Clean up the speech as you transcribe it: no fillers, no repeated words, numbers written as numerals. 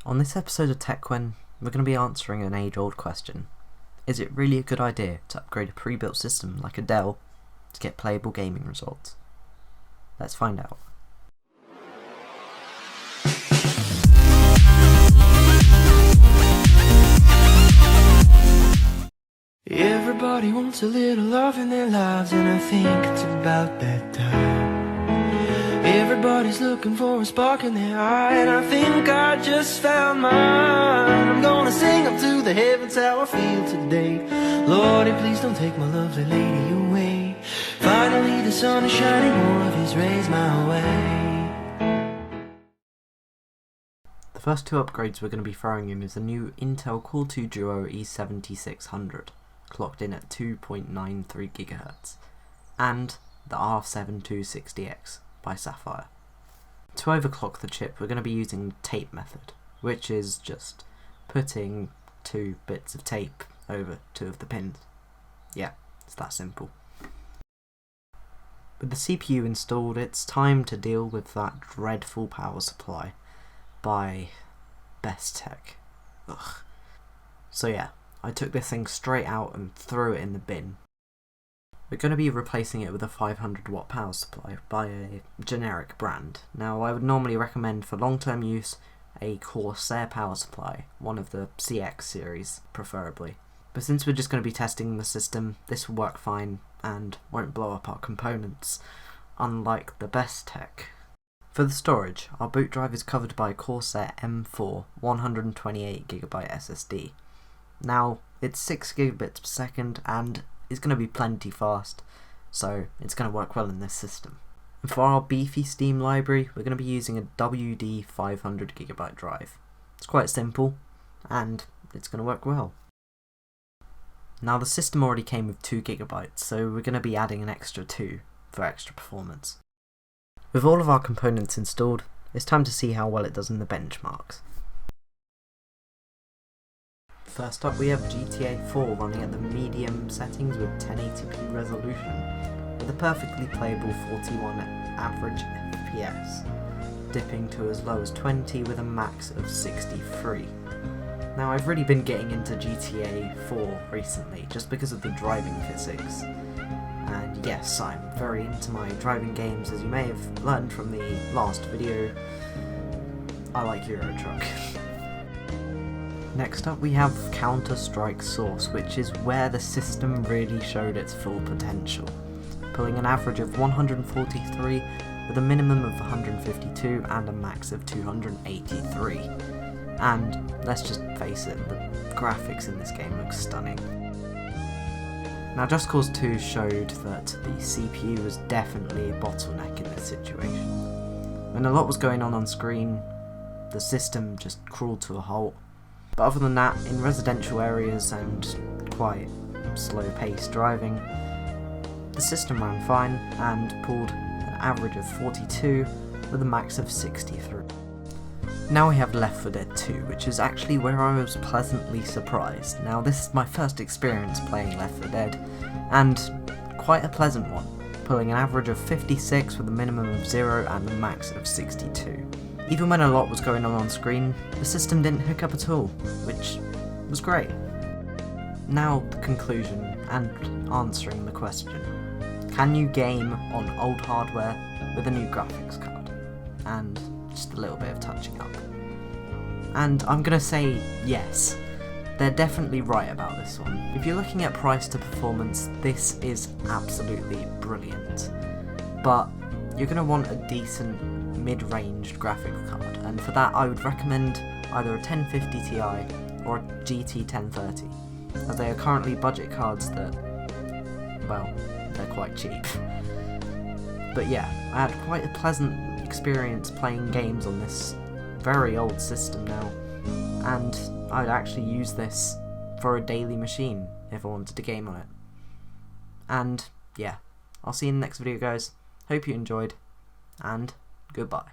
On this episode of Trackman, we're going to be answering an age-old question. Is it really a good idea to upgrade a pre-built system like a Dell to get playable gaming results? Let's find out. Everybody wants a little love in their lives, and I think it's about that time. Everybody's looking for a spark in their eye, and I think I just found mine. I'm gonna sing up to the heavens how I feel today. Lordy, please don't take my lovely lady away. Finally the sun is shining more of his rays my way. The first two upgrades we're going to be throwing in is the new Intel Core 2 Duo E7600, clocked in at 2.93 GHz, and the R7260X by Sapphire. To overclock the chip, we're going to be using the tape method, which is just putting 2 bits of tape over 2 of the pins. Yeah, it's that simple. With the CPU installed, it's time to deal with that dreadful power supply by Best Tech. Ugh. So yeah, I took this thing straight out and threw it in the bin. We're going to be replacing it with a 500 watt power supply by a generic brand. Now, I would normally recommend for long-term use a Corsair power supply, one of the CX series preferably. But since we're just going to be testing the system, this will work fine and won't blow up our components, unlike the Best Tech. For the storage, our boot drive is covered by Corsair M4 128GB SSD. Now, it's 6 gigabits per second and is going to be plenty fast, so it's going to work well in this system. And for our beefy Steam library, we're going to be using a WD 500GB drive. It's quite simple, and it's going to work well. Now, the system already came with 2GB, so we're going to be adding an extra 2 for extra performance. With all of our components installed, it's time to see how well it does in the benchmarks. First up, we have GTA 4 running at the medium settings with 1080p resolution, with a perfectly playable 41 average FPS, dipping to as low as 20 with a max of 63. Now, I've really been getting into GTA 4 recently, just because of the driving physics. And yes, I'm very into my driving games, as you may have learned from the last video. I like Euro Truck. Next up, we have Counter-Strike Source, which is where the system really showed its full potential, pulling an average of 143 with a minimum of 152 and a max of 283. And let's just face it, the graphics in this game look stunning. Now, Just Cause 2 showed that the CPU was definitely a bottleneck in this situation. When a lot was going on screen, the system just crawled to a halt. But other than that, in residential areas and quite slow-paced driving, the system ran fine and pulled an average of 42 with a max of 63. Now we have Left 4 Dead 2, which is actually where I was pleasantly surprised. Now, this is my first experience playing Left 4 Dead, and quite a pleasant one, pulling an average of 56 with a minimum of 0 and a max of 62. Even when a lot was going on screen, the system didn't hook up at all, which was great. Now the conclusion and answering the question. Can you game on old hardware with a new graphics card? And just a little bit of touching up. And I'm gonna say yes. They're definitely right about this one. If you're looking at price to performance, this is absolutely brilliant. But you're gonna want a decent mid-ranged graphics card, and for that I would recommend either a 1050 Ti or a GT 1030, as they are currently budget cards that, well, they're quite cheap. But yeah, I had quite a pleasant experience playing games on this very old system now, and I'd actually use this for a daily machine if I wanted to game on it. And yeah, I'll see you in the next video, guys. Hope you enjoyed, and goodbye.